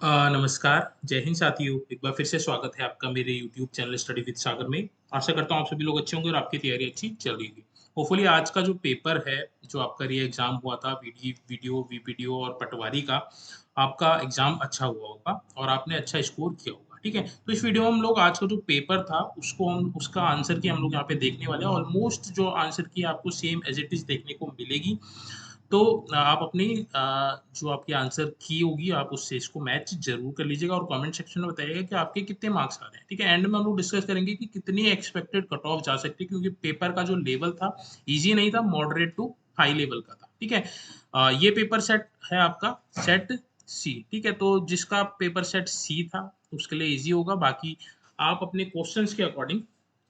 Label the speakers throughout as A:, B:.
A: नमस्कार, जय हिंद साथियों। एक बार फिर से स्वागत है आपका मेरे यूट्यूब चैनल स्टडी विद सागर में। आशा करता हूँ आप सभी लोग अच्छे होंगे और आपकी तैयारी अच्छी चल रही होगी। होपफुली आज का जो पेपर है, जो आपका री एग्ज़ाम हुआ था वीडियो, वीपीडीओ और पटवारी का, आपका एग्ज़ाम अच्छा हुआ होगा और आपने अच्छा स्कोर किया होगा, ठीक है? तो इस वीडियो में हम लोग आज का जो पेपर था, उसको हम उसका आंसर की हम लोग यहाँ पे देखने वाले हैं। ऑलमोस्ट जो आंसर की आपको सेम एज़ इट इज़ देखने को मिलेगी। तो आप अपनी जो आपकी आंसर की होगी आप उससे इसको मैच ज़रूर कर लीजिएगा और कमेंट सेक्शन में बताइएगा कि आपके कितने मार्क्स आ रहे हैं, ठीक है? एंड में हम लोग डिस्कस करेंगे कि कितनी एक्सपेक्टेड कट ऑफ जा सकती है क्योंकि पेपर का जो लेवल था, ईज़ी नहीं था, मॉडरेट टू हाई लेवल का था, ठीक है? ये पेपर सेट है आपका सेट सी, ठीक है? तो जिसका पेपर सेट सी था, उसके लिए ईज़ी होगा, बाकी आप अपने क्वेश्चंस के अकॉर्डिंग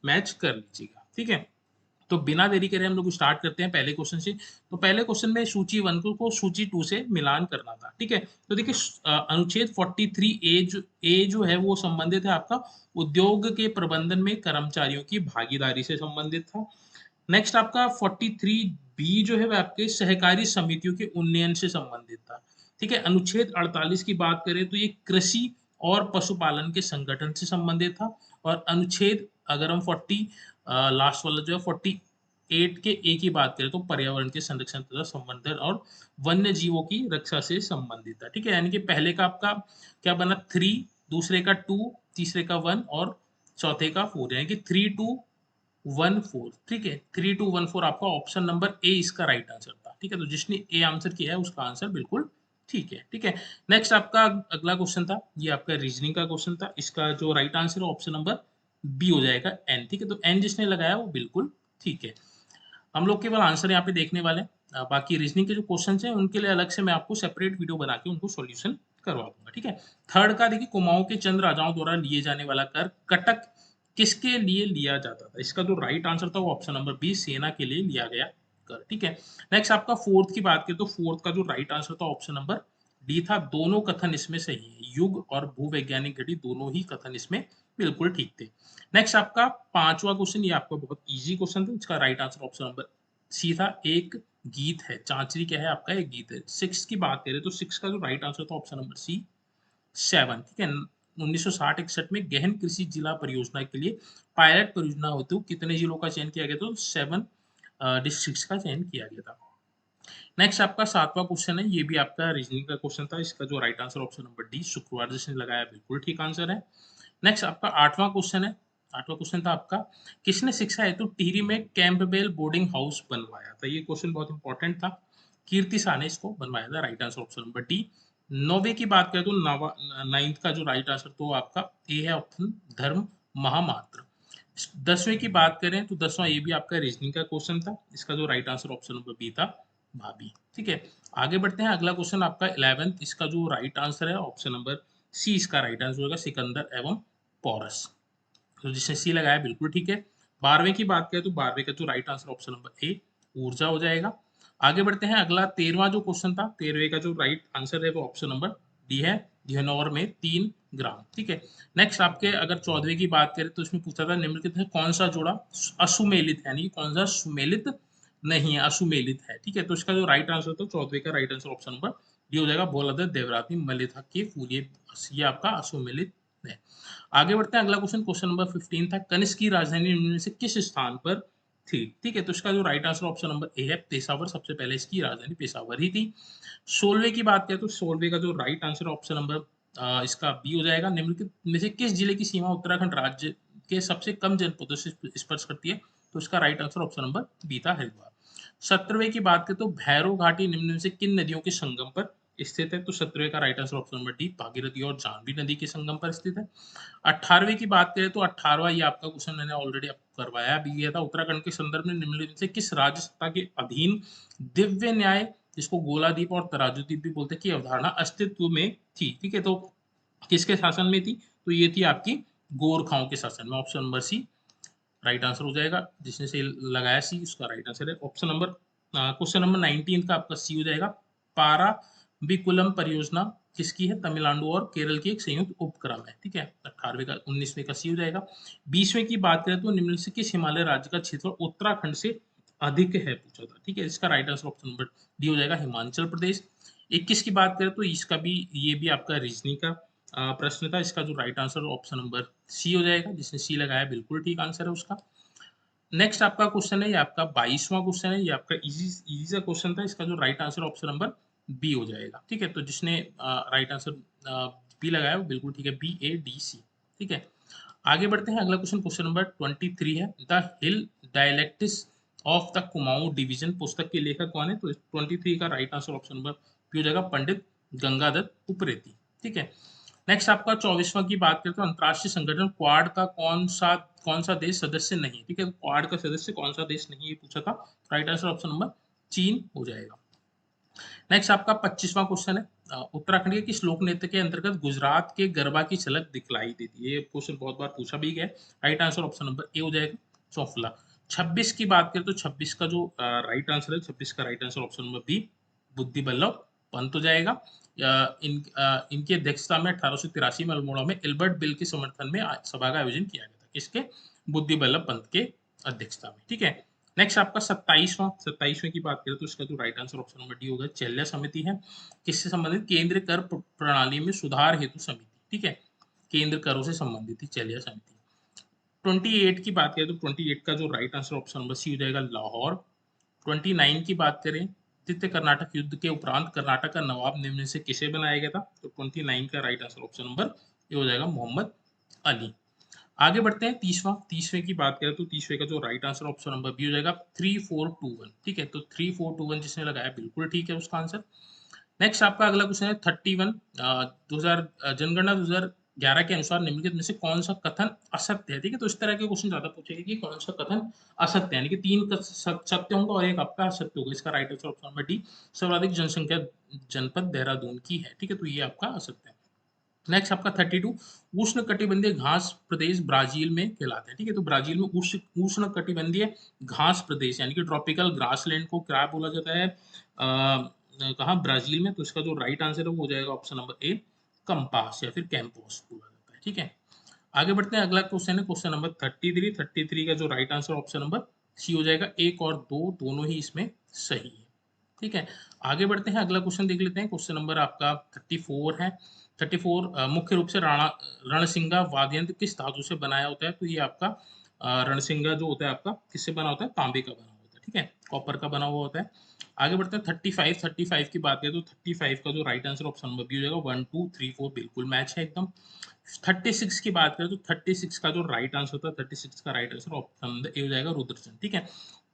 A: मैच कर लीजिएगा, ठीक है? तो बिना देरी करे हम लोग स्टार्ट करते हैं पहले क्वेश्चन से। तो पहले क्वेश्चन में सूची 1 को सूची 2 से मिलान करना था, ठीक है? तो देखिए अनुच्छेद 43 ए जो है वो संबंधित है आपका उद्योग के प्रबंधन में कर्मचारियों की भागीदारी से संबंधित था। नेक्स्ट आपका 43 बी जो है वह आपके सहकारी समितियों के उन्नयन से संबंधित था, ठीक है? अनुच्छेद 48 की बात करें तो ये कृषि और पशुपालन के संगठन से संबंधित था और अनुच्छेद अगर हम 40 लास्ट वाला जो है 48 के ए की बात करें तो पर्यावरण के संरक्षण तथा संवर्धन और वन्य जीवों की रक्षा से संबंधित था, ठीक है? यानी कि पहले का आपका क्या बना 3, दूसरे का 2, तीसरे का 1 और चौथे का 4 यानी कि 3214, ठीक है? 3214 आपका ऑप्शन नंबर ए इसका राइट आंसर था, ठीक है? तो जिसने ए आंसर किया है उसका आंसर बिल्कुल ठीक है, ठीक है? नेक्स्ट आपका अगला क्वेश्चन था, ये आपका रीजनिंग का क्वेश्चन था। इसका जो राइट आंसर है ऑप्शन नंबर बी हो जाएगा एन, ठीक है? तो एन जिसने लगाया वो बिल्कुल ठीक है। हम लोग केवल आंसर यहाँ पे देखने वाले हैं। बाकी रीजनिंग के जो क्वेश्चंस हैं उनके लिए अलग से मैं आपको सेपरेट वीडियो बना के उनको सॉल्यूशन करवा दूँगा, ठीक है? थर्ड का देखिए कुमाऊँ के चंद राजाओं द्वारा लिए जाने वाला कर कटक किसके लिए लिया जाता था? इसका जो राइट आंसर था वो ऑप्शन नंबर बी सेना के लिए लिया गया कर, ठीक है? नेक्स्ट आपका फोर्थ की बात करें तो फोर्थ का जो राइट आंसर था ऑप्शन नंबर डी था। दोनों कथन इसमें सही है। युग और भूवैज्ञानिक घड़ी दोनों ही कथन इसमें बिल्कुल ठीक थे। नेक्स्ट आपका पांचवा क्वेश्चन, ये आपका बहुत ईजी क्वेश्चन था। इसका right answer option number C था। एक गीत है, चांचरी क्या है आपका एक गीत है। सिक्स की बात करें तो सिक्स का जो राइट आंसर था ऑप्शन नंबर सी 7, ठीक है? 1960-61 में गहन कृषि जिला परियोजना के लिए पायलट परियोजना हेतु कितने जिलों का चयन किया गया? तो 7 डिस्ट्रिक्ट्स का चयन किया गया था। नेक्स्ट आपका सातवां क्वेश्चन है, ये भी आपका रीजनिंग का क्वेश्चन था। इसका जो right answer option number D शुक्रवार जिसने लगाया बिल्कुल ठीक आंसर है। नेक्स्ट आपका आठवां क्वेश्चन है। आठवां क्वेश्चन था आपका किसने शिक्षा हेतु टिहरी में कैंपबेल बोर्डिंग हाउस बनवाया था? ये क्वेश्चन बहुत इंपॉर्टेंट था। कीर्ति शाह ने इसको बनवाया था। Right answer option number D. नौवे की बात करें तो नाइन्थ का जो राइट आंसर तो आपका ए है ऑप्शन धर्म महामात्र। 10वें की बात करें तो 10वां ये भी आपका रीजनिंग का क्वेश्चन था। इसका जो right answer option number B था भाभी, ठीक है? आगे बढ़ते हैं। अगला क्वेश्चन आपका 11th, इसका जो राइट आंसर है ऑप्शन नंबर सी इसका राइट आंसर होगा सिकंदर एवं पोरस। तो जिसने सी लगाया बिल्कुल ठीक है। 12वें की बात करें तो 12वें का जो right answer option number A ऊर्जा हो जाएगा। आगे बढ़ते हैं। अगला 13वां जो क्वेश्चन था, 13वें का जो राइट आंसर है वो ऑप्शन नंबर डी है। धनौर में 3 ग्राम, ठीक है? नेक्स्ट आपके अगर 14वें की बात करें तो इसमें पूछा था निम्नलिखित में कौन सा जोड़ा असुमेलित है, यानी कि कौन सा सुमेलित नहीं है, असुमेलित है, ठीक है? तो इसका जो राइट आंसर था 14वें का right answer option number D हो जाएगा। भोलादत्त देवराती मलिथा के फूल, ये आपका असुमेलित है। आगे बढ़ते हैं। अगला क्वेश्चन, क्वेश्चन नंबर 15 था कनिष्क की राजधानी निम्न में से किस स्थान पर थी? ठीक है, तो इसका जो right answer option number A है पेशावर। सबसे पहले इसकी राजधानी पेशावर ही थी। 16वें की बात करें तो 16वें का जो राइट आंसर ऑप्शन नंबर इसका बी हो जाएगा। निम्नलिखित में से किस जिले की सीमा उत्तराखंड राज्य के सबसे कम जनपदों से स्पर्श करती है? तो इसका right answer option number B था हरिद्वार। 17वें की बात करें तो भैरव घाटी निम्न में से किन नदियों के संगम पर स्थित है? तो 17वें का right answer option number D Bhagirathi और जाह्नवी नदी के संगम पर स्थित है। 18वें की बात करें तो 18वां ये आपका क्वेश्चन मैंने ऑलरेडी आपको करवाया भी गया था। उत्तराखंड के संदर्भ में निम्नलिखित से किस राज्य सत्ता के अधीन दिव्य न्याय, जिसको गोलादीप और तराजूदीप भी बोलते हैं, की अवधारणा अस्तित्व में थी? ठीक है, तो किसके शासन में थी? तो ये थी आपकी गोरखाओं के शासन में। Option number C right answer हो जाएगा। जिसने से लगाया सी उसका राइट आंसर है। ऑप्शन नंबर क्वेश्चन नंबर 19 का आपका सी हो जाएगा। पाराबिकुलम परियोजना किसकी है? तमिलनाडु और केरल की एक संयुक्त उपक्रम है, ठीक है? 18वें का 19वें का सी हो जाएगा। 20वें की बात करें तो निम्न से किस हिमालय राज्य का क्षेत्र उत्तराखंड से अधिक है पूछा था, ठीक है? इसका right answer option number D हो जाएगा हिमाचल प्रदेश। 21 की बात करें तो इसका भी ये भी आपका रीजनिंग का प्रश्न था। इसका जो right answer option number C हो जाएगा। जिसने सी लगाया बिल्कुल ठीक आंसर है उसका। नेक्स्ट आपका क्वेश्चन है, ये आपका 22वां क्वेश्चन है। ये आपका इजी इजी सा क्वेश्चन था। इसका जो right answer option number B हो जाएगा। ठीक है, तो जिसने राइट आंसर बी लगाया वो बिल्कुल ठीक है, BADC। ठीक है, आगे बढ़ते हैं। अगला क्वेश्चन, क्वेश्चन नंबर 23 है। The hill dialectics of the Kumaon division पुस्तक के लेखक कौन है? तो 23 का right answer option number B हो जाएगा, पंडित गंगादत्त उप्रेती। ठीक है, नेक्स्ट आपका 24वां की बात करें तो अंतर्राष्ट्रीय संगठन क्वाड का कौन सा देश सदस्य नहीं है? ठीक है, क्वाड का सदस्य कौन सा देश नहीं, ये पूछा था। राइट आंसर ऑप्शन नंबर चीन हो जाएगा। नेक्स्ट आपका 25वां क्वेश्चन है। उत्तराखंड के किस लोक नृत्य के अंतर्गत गुजरात के गरबा की झलक दिखलाई देती है? ये क्वेश्चन बहुत बार पूछा भी गया है। Right answer option number A हो जाएगा, चौफला। 26 की बात करें तो 26 का जो राइट आंसर है, 26 का right answer option number B, Buddhi Ballabh Pant हो जाएगा। इनकी अध्यक्षता में 1883 में अल्मोड़ा में एल्बर्ट बिल के समर्थन में सभा का आयोजन किया गया था। किसके? बुद्धि बल्लभ पंत के अध्यक्षता में। ठीक है, नेक्स्ट आपका 27वें की बात करें तो इसका जो right answer option number D होगा, चैल्या समिति है। किससे संबंधित? केंद्रीय कर प्रणाली में सुधार हेतु समिति। ठीक है, केंद्र करों से संबंधित थी चैल्या समिति। 28 की बात करें तो 28 का जो right answer option number C हो जाएगा, लाहौर। 29 की बात करें, द्वितीय कर्नाटक युद्ध के उपरांत कर्नाटक का नवाब निम्न में से किसे बनाया गया था? तो 29 का राइट आंसर ऑप्शन नंबर ये हो जाएगा, मोहम्मद अली। आगे बढ़ते हैं। 30वें की बात करें तो 30वें का जो right answer option number B हो जाएगा, 3421। ठीक है, तो 3421 जिसने लगाया बिल्कुल ठीक है उसका आंसर। नेक्स्ट आपका अगला क्वेश्चन है 31। 2000 जनगणना 2011 के अनुसार निम्नलिखित में से कौन सा कथन असत्य है? ठीक है, तो इस तरह के क्वेश्चन ज्यादा पूछेंगे कि कौन सा कथन असत्य है, यानी कि 3 सत्य होंगे और एक आपका असत्य होगा। इसका right answer option number D, सर्वाधिक जनसंख्या जनपद देहरादून की है। ठीक है, तो ये आपका असत्य है। नेक्स्ट आपका 32, उष्ण कटिबंधीय घास प्रदेश ब्राजील में कहलाते हैं। ठीक है, तो ब्राजील में उष्ण कटिबंधीय घास प्रदेश यानी कि ट्रॉपिकल ग्रासलैंड को क्या बोला जाता है? कहाँ? ब्राजील में। तो इसका जो राइट आंसर है वो हो जाएगा ऑप्शन नंबर ए, कंपास या फिर कैंपोस बोला जाता है। ठीक है, आगे बढ़ते हैं। अगला क्वेश्चन है क्वेश्चन नंबर 33 का जो right answer option number C हो जाएगा, 1 और 2 दोनों ही इसमें सही है। ठीक है, आगे बढ़ते हैं। अगला क्वेश्चन देख लेते हैं। क्वेश्चन नंबर आपका 34 है। 34 मुख्य रूप से रणसिंगा वाद्य यंत्र किस धातु से बनाया होता है? तो ये आपका रणसिंगा जो होता है आपका किससे बना होता है? तांबे का बना होता है। ठीक है, कॉपर का बना हुआ होता है। आगे बढ़ते हैं। 35 की बात करें तो 35 का जो right answer option number B हो जाएगा, 1 2 3 4 बिल्कुल मैच है एकदम। 36 की बात करें तो 36 का जो राइट आंसर होता है, 36 का right answer option number A हो जाएगा, रुद्रचंद। ठीक है,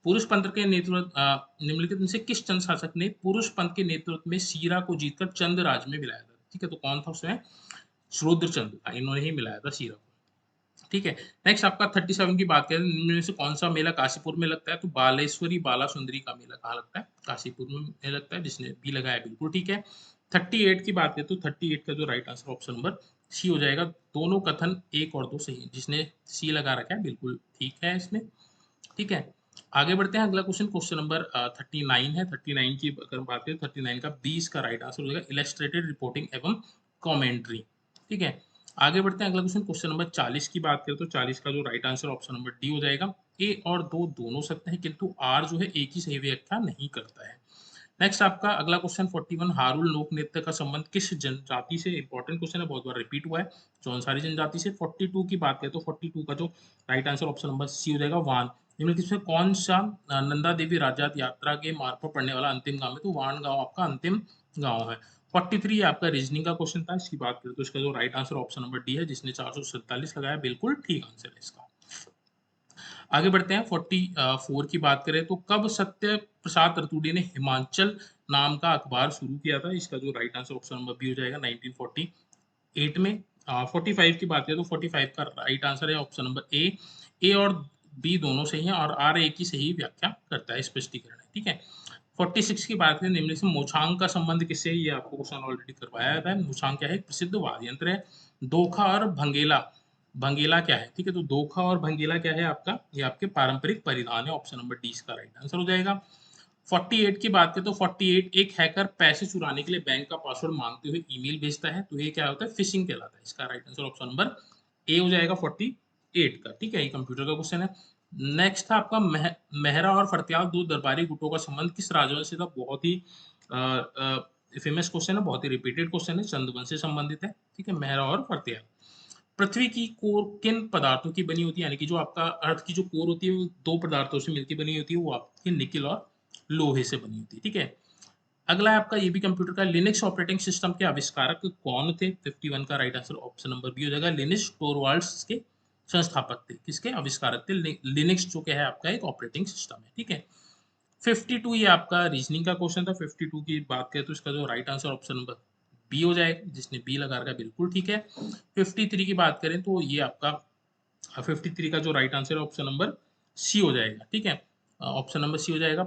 A: पुरुष पंथ के नेतृत्व निम्नलिखित में से किस चंद शासक ने पुरुष पंथ के नेतृत्व में सीरा को जीतकर चंद राज में मिलाया था? ठीक है, तो कौन था उसमें? रुद्रचंद था, इन्होंने ही मिलाया था सीरा को। ठीक है, नेक्स्ट आपका 37 की बात करें, इनमें से कौन सा मेला काशीपुर में लगता है? तो बालेश्वरी बाला सुंदरी का मेला कहाँ लगता है? काशीपुर में लगता है। जिसने बी लगाया बिल्कुल ठीक है। 38 की बात करें तो 38 का जो right answer option number C हो जाएगा, दोनों कथन 1 और 2 सही है। जिसने सी लगा रखा है बिल्कुल ठीक है इसमें। ठीक है, आगे बढ़ते हैं। अगला क्वेश्चन क्वेश्चन नंबर 39 है। 39 की अगर हम बात करें, 39 का 20 का राइट आंसर हो जाएगा, इलस्ट्रेटेड रिपोर्टिंग एवं कमेंट्री। ठीक है, आगे बढ़ते हैं। अगला क्वेश्चन क्वेश्चन नंबर 40 की बात करें तो 40 का जो right answer option number D हो जाएगा, ए और दो दोनों सत्य है किंतु आर जो है एक ही सही व्याख्या नहीं करता है। नेक्स्ट आपका अगला क्वेश्चन 41, हारुल लोक नृत्य का संबंध किस जनजाति से? इंपॉर्टेंट क्वेश्चन है, बहुत बार रिपीट हुआ है। जौनसारी जनजाति से। 42 की बात करें तो 42 का जो right answer option number C हो जाएगा, वान। निम्नलिखित में कौन सा नंदा देवी राजात यात्रा के मार्ग पर पड़ने वाला अंतिम गांव है? तो वान गांव आपका अंतिम गांव है। 43 आपका रीजनिंग का क्वेश्चन था। इसकी बात करें तो इसका जो right answer option number D है, जिसने 447 लगाया बिल्कुल ठीक आंसर है इसका। आगे बढ़ते हैं। 44 की बात करें तो कब सत्य प्रसाद रतूड़ी ने हिमाचल नाम का अखबार शुरू किया था? इसका जो right answer option number B हो जाएगा, 1948 में। 45 की बात करें तो 45 का राइट आंसर है ऑप्शन नंबर ए। ए और बी दोनों सही हैं और आर एक ही सही व्याख्या करता है, स्पष्टीकरण है। ठीक है, 46 की बात करें, निम्न से मोछांग का संबंध किससे है? ये आपको क्वेश्चन ऑलरेडी करवाया था। मोछांग क्या है? एक प्रसिद्ध वाद्य यंत्र है। दोखा और भंगेला, भंगेला क्या है? ठीक है, तो दोखा और भंगेला क्या है आपका? ये आपके पारंपरिक परिधान है। ऑप्शन नंबर डी इसका राइट आंसर हो जाएगा। 48 की बात करें तो 48, एक हैकर पैसे चुराने के लिए बैंक का पासवर्ड मांगते हुए ईमेल भेजता है, तो ये क्या होता है? फिशिंग कहलाता है। इसका right answer option number A हो जाएगा 48 का। ठीक है, ये कंप्यूटर का क्वेश्चन है। नेक्स्ट था आपका मेहरा और फरत्याल दो दरबारी गुटों का संबंध किस राजवंश से था? बहुत ही फेमस क्वेश्चन है, बहुत ही रिपीटेड क्वेश्चन है, चंद्रवंश से संबंधित है, ठीक है, मेहरा और फतेह। पृथ्वी की कोर किन पदार्थों की बनी होती है, यानी कि जो आपका अर्थ की जो कोर होती है वो दो पदार्थों से मिलकर बनी होती है, वो आपकी निकिल और लोहे से बनी होती है, ठीक है। अगला है आपका ये भी कंप्यूटर का, लिनक्स ऑपरेटिंग सिस्टम के आविष्कारक कौन थे? 51 का right answer option number B हो जाएगा। लिनक्स टोरवाल्ड्स के संस्थापक थे, किसके आविष्कारक थे? लिनक्स जो क्या है आपका एक ऑपरेटिंग सिस्टम है, ठीक है। 52 ये आपका रीजनिंग का क्वेश्चन था। 52 की बात करें तो इसका जो right answer option number B हो जाएगा, जिसने बी लगा रखा है बिल्कुल ठीक है। 53 की बात करें तो ये आपका 53 का जो राइट आंसर है ऑप्शन नंबर सी हो जाएगा, ठीक है। ऑप्शन नंबर सी हो जाएगा।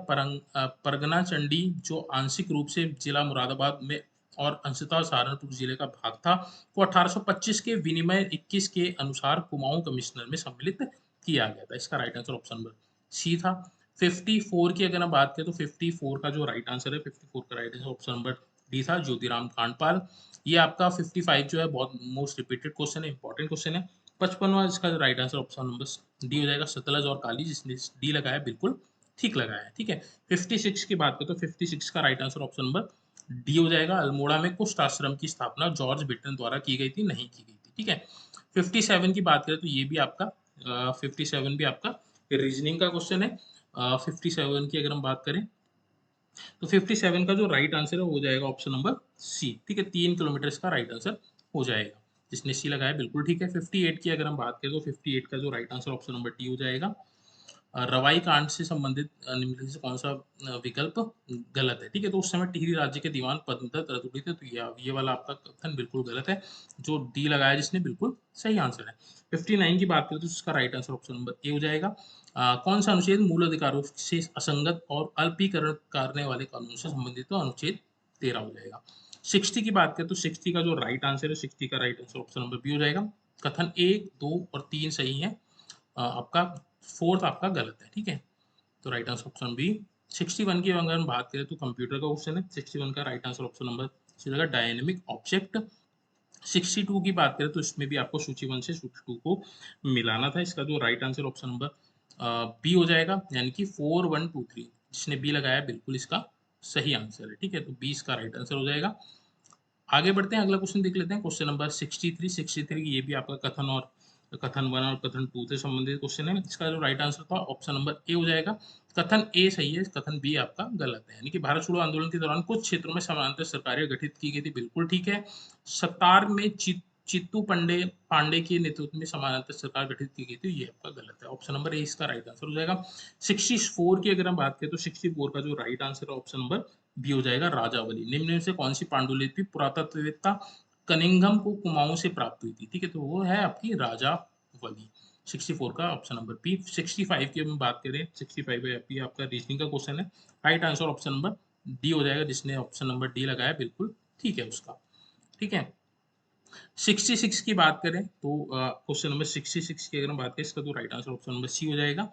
A: परगना चंडी जो आंशिक रूप से जिला मुरादाबाद में और अंशतः सहारनपुर जिले का भाग था, को 1825 के विनिमय 21 के अनुसार कुमाऊं कमिश्नर में सम्मिलित किया गया था। इसका right answer option number C था। 54 की अगर हम बात करें तो 54 का जो राइट आंसर है, 54 का right answer option number D था, ज्योतिराम कांडपाल। ये आपका 55 जो है बहुत मोस्ट रिपीटेड क्वेश्चन है, इंपॉर्टेंट क्वेश्चन है। 55वां इसका right answer option number D हो जाएगा, सतलज और काली, जिसने डी लगाया बिल्कुल ठीक लगाया है, ठीक है। 56 की बात करें तो 56 का right answer option number D हो जाएगा। अल्मोड़ा में कुष्ठ आश्रम की स्थापना जॉर्ज बिटन द्वारा की गई थी, नहीं की गई थी, ठीक है। 57 की बात करें तो ये भी आपका 57 भी आपका रीजनिंग का क्वेश्चन है। 57 की अगर हम बात करें तो 57 का जो राइट आंसर है वो हो जाएगा ऑप्शन नंबर सी, ठीक है। 3 किलोमीटर इसका राइट आंसर हो जाएगा, जिसने सी लगाया बिल्कुल ठीक है। 58 की अगर हम बात करें तो 58 का जो right answer option number T हो जाएगा। रवाई कांड से संबंधित निम्नलिखित से कौन सा विकल्प गलत है, ठीक है। तो उस समय टिहरी राज्य के दीवान पद्मदत्त रतुड़ी थे, तो ये वाला आपका कथन बिल्कुल गलत है। जो डी लगाया जिसने बिल्कुल सही आंसर है। 59 की बात करें तो उसका right answer option number A हो जाएगा। कौन सा अनुच्छेद मूल अधिकारों से असंगत और अल्पीकरण करने वाले कानून से संबंधित, तो अनुच्छेद 13 हो जाएगा। 60 की बात करें तो 60 का जो राइट आंसर है, 60 का right answer option number B हो जाएगा। कथन 1, 2 और 3 सही है, आपका फोर्थ आपका गलत है, ठीक है। तो राइट आंसर ऑप्शन बी। 61 की अगर हम बात करें तो कंप्यूटर का क्वेश्चन है। 61 का right answer option number C होगा, डायनेमिक ऑब्जेक्ट। 62 की बात करें तो इसमें भी आपको सूची 1 से सूची 2 को मिलाना था। इसका जो right answer option number B हो जाएगा, यानी कि 4123, जिसने बी लगाया बिल्कुल इसका सही आंसर है, ठीक है। तो 20 का राइट आंसर हो जाएगा। आगे बढ़ते हैं, अगला क्वेश्चन देख लेते हैं, क्वेश्चन नंबर 63। ये भी आपका कथन और कथन 1 और कथन 2 से संबंधित क्वेश्चन है। इसका जो राइट आंसर था ऑप्शन नंबर ए हो जाएगा। कथन ए सही है, कथन बी आपका गलत है, यानी कि भारत छोड़ो आंदोलन के दौरान कुछ क्षेत्रों में समानांतर सरकारें गठित की गई थी, बिल्कुल ठीक है। सत्तार में चित्तू पांडे के नेतृत्व में समानांतर सरकार गठित की गई थी, ये आपका गलत है। ऑप्शन नंबर ए इसका राइट आंसर हो जाएगा। 64 की अगर हम बात करें तो 64 का जो राइट आंसर है ऑप्शन नंबर बी हो जाएगा, राजावली। निम्न में से कौन सी पांडुलिपि पुरातत्ववेत्ता कनिंघम को कुमाऊं से प्राप्त हुई थी, ठीक है। तो वो है आपकी राजावली। 64 का ऑप्शन नंबर बी। 65 की हम बात करें, 65 है आपका रीजनिंग का क्वेश्चन है। Right answer option number D हो जाएगा, जिसने ऑप्शन नंबर डी लगाया बिल्कुल ठीक है उसका, ठीक है। 66 की बात करें तो क्वेश्चन नंबर 66 की अगर हम बात करें, इसका तो right answer option number C हो जाएगा।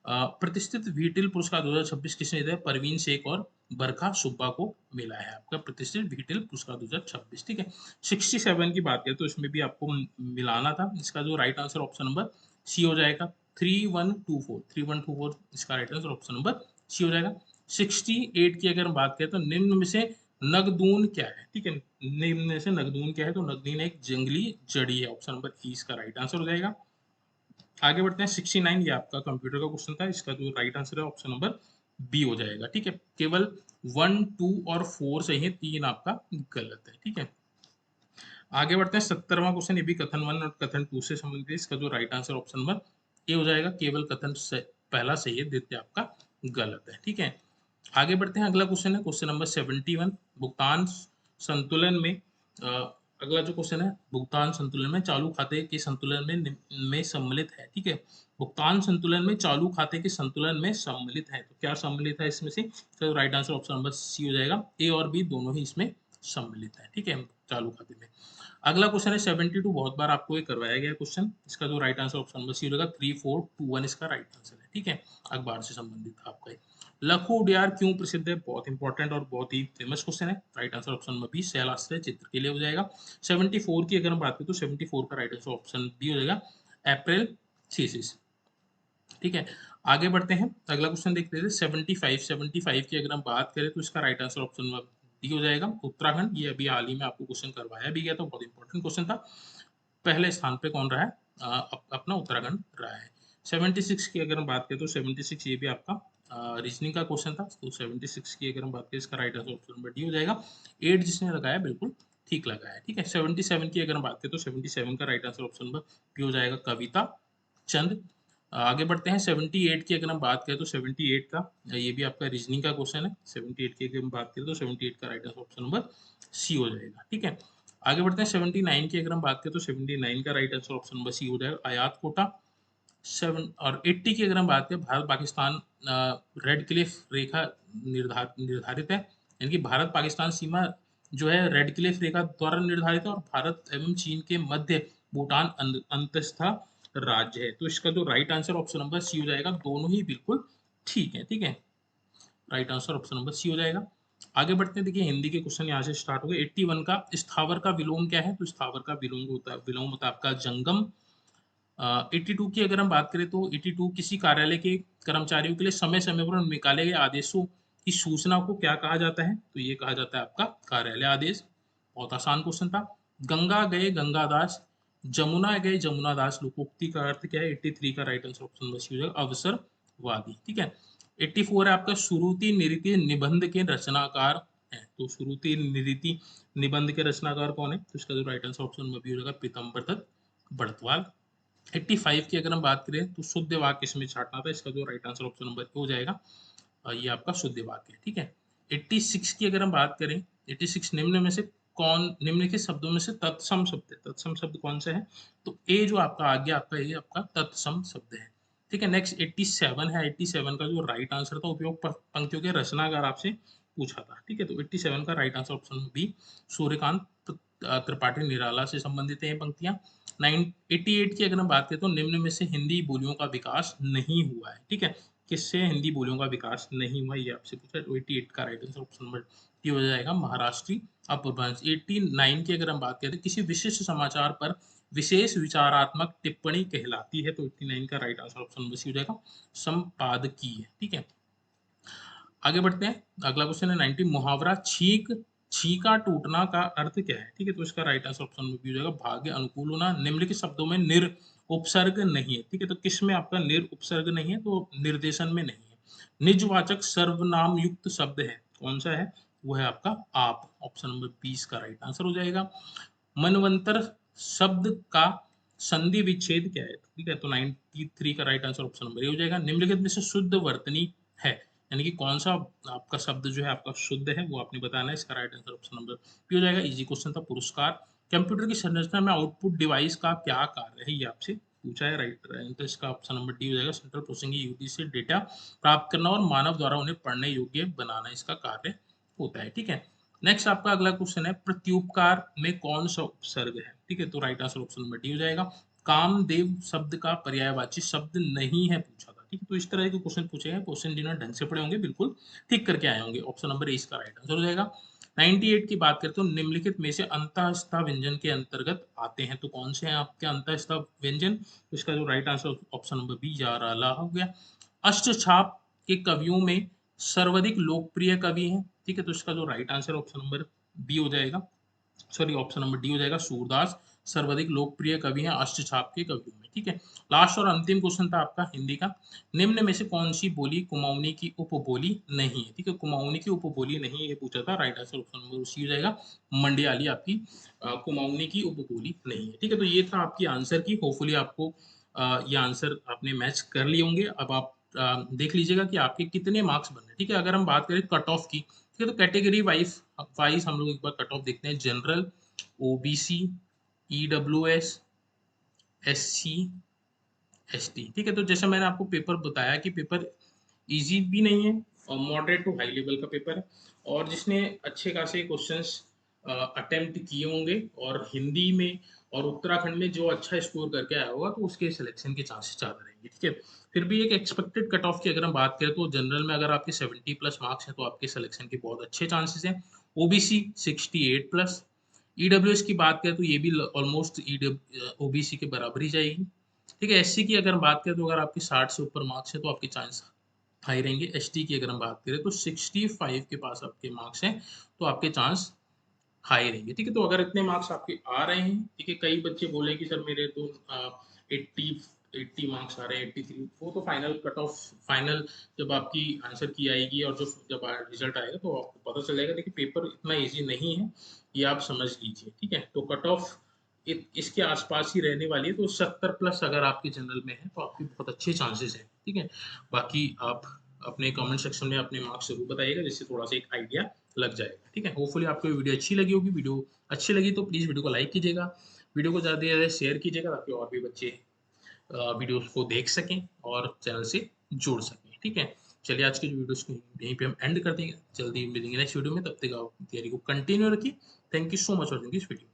A: प्रतिष्ठित वीटिल पुरस्कार 2026 किसने दिया? परवीन शेख और बरखा सुब्बा को मिला है आपका प्रतिष्ठित वीटिल पुरस्कार 2026, ठीक है। 67 की बात करें तो इसमें भी आपको मिलाना था। इसका जो right answer option number C हो जाएगा। 3124 इसका right answer option number C हो जाएगा। 68 की अगर हम बात करें तो निम्न में से नगदून क्या है, ठीक है। निम्न में से नगदून क्या है? तो नगदीन एक जंगली जड़ी है, ऑप्शन नंबर ई इसका राइट आंसर हो जाएगा। आगे बढ़ते हैं, 69 ये आपका कंप्यूटर का क्वेश्चन था। इसका जो राइट आंसर है ऑप्शन नंबर बी हो जाएगा, ठीक है। केवल 1, 2 और 4 सही है, 3 आपका गलत है, ठीक है। आगे बढ़ते हैं, 70वां क्वेश्चन, ये भी कथन 1 और कथन 2 से संबंधित है। इसका जो right answer option number A हो जाएगा, केवल कथन पहला सही है, द्वितीय आपका गलत है, ठीक है। आगे बढ़ते हैं, अगला क्वेश्चन है क्वेश्चन नंबर 71। भुगतान संतुलन में अगला जो क्वेश्चन है, भुगतान संतुलन में चालू खाते के संतुलन में सम्मिलित है, ठीक है। भुगतान संतुलन में चालू खाते के संतुलन में सम्मिलित है, तो क्या सम्मिलित है इसमें से? तो right answer option number C हो जाएगा। ए और बी दोनों ही इसमें सम्मिलित है, ठीक है, चालू खाते में। अगला क्वेश्चन है 72, बहुत बार आपको ये करवाया गया क्वेश्चन। इसका जो right answer option number C होगा, 3421 इसका राइट आंसर है, ठीक है। अखबार से संबंधित था आपका। लखो उडियार क्यों प्रसिद्ध है? बहुत इंपॉर्टेंट और बहुत ही फेमस क्वेश्चन है। Right answer option number B, शैलाश्रय चित्र के लिए हो जाएगा। 74 की अगर हम बात करें तो 74 का राइट आंसर ऑप्शन बी हो जाएगा, अप्रैल थीसिस, ठीक है। आगे बढ़ते हैं, अगला क्वेश्चन देखते हैं 75 की अगर हम बात करें तो इसका राइट आंसर ऑप्शन डी हो जाएगा उत्तराखंड। ये अभी हाल ही में आपको क्वेश्चन करवाया भी गया था, बहुत इंपॉर्टेंट क्वेश्चन था। पहले स्थान पे कौन रहा है? अपना उत्तराखंड रहा है। 76 की अगर हम बात करें तो 76 ये भी आपका रीजनिंग का क्वेश्चन था। तो 76 की अगर हम बात करें, इसका right answer option number D हो जाएगा। 8 जिसने लगाया बिल्कुल ठीक लगाया, ठीक है। 77 की अगर हम बात करें तो 77 का right answer option number B हो जाएगा, कविता चंद। आगे बढ़ते हैं। 78 की अगर हम बात करें तो 78 का ये भी आपका रीजनिंग का क्वेश्चन है। 78 की अगर हम बात करें तो 78 का right answer option number C हो जाएगा, ठीक है। आगे बढ़ते हैं। 79 की अगर हम बात करें तो 79 का right answer option number C हो जाएगा, आयात कोटा। 7 और 80 की अगर हम बात करें, भारत पाकिस्तान रेड क्लिफ रेखा निर्धारित है, यानी कि भारत पाकिस्तान सीमा जो है रेड क्लिफ रेखा द्वारा निर्धारित है, और भारत एवं चीन के मध्य भूटान अंतस्थ राज्य है। तो इसका जो right answer option number C हो जाएगा। दोनों ही बिल्कुल ठीक है, ठीक है। Right answer option number C हो जाएगा। आगे बढ़ते हैं। देखिए हिंदी के क्वेश्चन यहाँ से स्टार्ट हो गए। 81 का स्थावर का विलोम क्या है? तो स्थावर का विलोम होता है आपका जंगम। 82 की अगर हम बात करें तो 82 किसी कार्यालय के कर्मचारियों के लिए समय समय पर निकाले गए आदेशों की सूचना को क्या कहा जाता है? तो ये कहा जाता है आपका कार्यालय आदेश। बहुत आसान क्वेश्चन था। गंगा गए गंगादास, जमुना गए जमुनादास लोकोक्ति का अर्थ क्या है? 83 का right answer option number C हो जाएगा, अवसरवादी, ठीक है। 84 है आपका श्रुति निरति निबंध के रचनाकार है। तो श्रुति निरति निबंध के रचनाकार कौन है? तो इसका जो right answer option number B हो जाएगा, पीतम्बर दत्त बड़तवाल। 85 की अगर हम बात करें तो शुद्ध वाक्य इसमें छाटना था। इसका जो राइट आंसर ऑप्शन नंबर हो जाएगा, ये आपका शुद्ध वाक्य है, ठीक है। 86 की अगर हम बात करें, 86 निम्न में से कौन, निम्नलिखित शब्दों में से तत्सम शब्द है? तत्सम शब्द कौन सा है? तो ए जो आपका आ गया, आपका ये आपका तत्सम शब्द है, ठीक है। नेक्स्ट 87 है। 87 का जो राइट आंसर था, उपयोग पंक्तियों के रचनाकार आपसे पूछा था, ठीक है। तो 87 का right answer option B, Suryakant Tripathi Nirala से संबंधित है ये पंक्तियां। 88 की अगर हम बात करें तो निम्न में से हिंदी बोलियों का विकास नहीं हुआ है, ठीक है। किससे हिंदी बोलियों का विकास नहीं हुआ, ये आपसे पूछा। 88 का right answer option number D हो जाएगा, महाराष्ट्री अपभ्रंश। 89 की अगर हम बात करें, किसी विशिष्ट समाचार पर विशेष विचारात्मक टिप्पणी कहलाती है। तो 89 का right answer option number C हो जाएगा, संपादकीय, ठीक है। आगे बढ़ते हैं। अगला क्वेश्चन है 90, मुहावरा छींक छींका टूटना का अर्थ क्या है? ठीक है। तो इसका राइट आंसर ऑप्शन में भी हो जाएगा, भाग्य अनुकूल होना। निम्नलिखित शब्दों में निर उपसर्ग नहीं है, ठीक है। तो किस में आपका निर उपसर्ग नहीं है? तो निर्देशन में नहीं है। निजवाचक सर्वनाम युक्त शब्द है, कौन सा है? वो है आपका आप। ऑप्शन नंबर 20 का राइट आंसर हो जाएगा। मनवंतर शब्द का संधि विच्छेद क्या है? ठीक है। तो 93 का right answer option number A हो जाएगा। निम्नलिखित में से शुद्ध वर्तनी है, यानी कि कौन सा आपका शब्द जो है आपका शुद्ध है, वो आपने बताना है। इसका right answer option number B हो जाएगा। इजी क्वेश्चन था। पुरस्कार। कंप्यूटर की संरचना में आउटपुट डिवाइस का क्या कार्य है, ये आपसे पूछा है। राइट, तो इसका ऑप्शन नंबर डी हो जाएगा, सेंट्रल प्रोसेसिंग यूनिट से डेटा प्राप्त करना और मानव द्वारा उन्हें पढ़ने योग्य बनाना, इसका कार्य होता है, ठीक है। नेक्स्ट आपका अगला क्वेश्चन है, प्रत्युपकार में कौन सा उपसर्ग है? ठीक है। तो right answer option number D हो जाएगा। कामदेव शब्द का पर्यायवाची शब्द नहीं है, पूछा था, ठीक है। तो इस तरह के क्वेश्चन पूछे हैं। क्वेश्चन जिन्होंने ढंग से पढ़े होंगे बिल्कुल ठीक करके आए होंगे। ऑप्शन नंबर ए इसका राइट आंसर हो जाएगा। 98 की बात करें तो निम्नलिखित में से अंतःस्थ व्यंजन के अंतर्गत आते हैं। तो कौन से हैं आपके अंतःस्थ व्यंजन? तो इसका जो right answer option number B याराला हो गया। अष्टछाप के कवियों में सर्वाधिक लोकप्रिय कवि हैं, ठीक है। तो इसका जो right answer option number B हो जाएगा, सॉरी ऑप्शन नंबर डी हो जाएगा, सूरदास सर्वाधिक लोकप्रिय कवि हैं अष्टछाप के कवियों में, ठीक है। लास्ट और अंतिम क्वेश्चन था आपका हिंदी का। निम्न में से कौन सी बोली कुमाऊनी की उपबोली नहीं है? ठीक है। कुमाऊनी की उपबोली नहीं है, ये पूछा था। Right answer option number C हो जाएगा, मंडियाली आपकी कुमाऊनी की उपबोली नहीं है, ठीक है। तो ये था आपकी आंसर की। होपफुली आपको ये आंसर आपने मैच कर लिए होंगे। अब आप देख लीजिएगा कि आपके कितने मार्क्स बन रहे हैं, ठीक है। अगर हम बात करें कट ऑफ की, ठीक है, तो कैटेगरी वाइज हम लोग एक बार कट ऑफ देखते हैं। General, OBC, EWS, SC, ST, ठीक है। तो जैसे मैंने आपको पेपर बताया कि पेपर इजी भी नहीं है और मॉडरेट टू हाई लेवल का पेपर है, और जिसने अच्छे खासे क्वेश्चंस अटेम्प्ट किए होंगे और हिंदी में और उत्तराखंड में जो अच्छा स्कोर करके आया होगा, तो उसके सिलेक्शन के चांसेस ज़्यादा रहेंगे, ठीक है। फिर भी एक एक्सपेक्टेड कट ऑफ की अगर हम बात करें तो जनरल में अगर आपके 70 प्लस मार्क्स हैं तो आपके सिलेक्शन के बहुत अच्छे चांसेस हैं। OBC 68 plus. ईडब्ल्यूएस की बात करें तो ये भी ऑलमोस्ट ओबीसी के बराबर ही जाएगी, ठीक है। एससी की अगर बात करें तो अगर आपके 60 से ऊपर मार्क्स है तो आपके चांस हाई रहेंगे। एसटी की अगर हम बात करें तो 65 के पास आपके मार्क्स हैं, तो आपके चांस हाई रहेंगे, ठीक है? तो अगर इतने मार्क्स आपके आ रहे हैं, ठीक है, कई बच्चे बोले कि सर मेरे तो 80 80 मार्क्स आ रहे हैं, 83, वो तो फाइनल कट ऑफ, फाइनल जब आपकी आंसर की आएगी और जो जब रिजल्ट आएगा तो आपको पता चल जाएगा। देखिए पेपर इतना ईज़ी नहीं है, ये आप समझ लीजिए, ठीक है? तो कट ऑफ इसके आसपास ही रहने वाली है, तो 70 प्लस अगर आपके जनरल में है तो आपके बहुत अच्छे चांसेस हैं, ठीक है? बाकी आप अपने कमेंट सेक्शन में अपने मार्क्स ज़रूर बताइएगा, जिससे थोड़ा-सा एक आइडिया लग जाएगा, ठीक है? होपफुली आपको ये वीडियो अच्छी लगी होगी। वीडियो अच्छी लगी तो प्लीज़ वीडियो को लाइक कीजिएगा, वीडियो को ज़्यादा से ज़्यादा शेयर कीजिएगा ताकि और भी बच्चे वीडियोज़ को देख सकें और चैनल से जुड़ सकें, ठीक है? चलिए आज की जो वीडियोज़ को यहीं पे हम एंड करते हैं। जल्दी मिलेंगे नेक्स्ट वीडियो में, तब तक आप तैयारी को कंटिन्यू रखिए। Thank you so much for watching this video.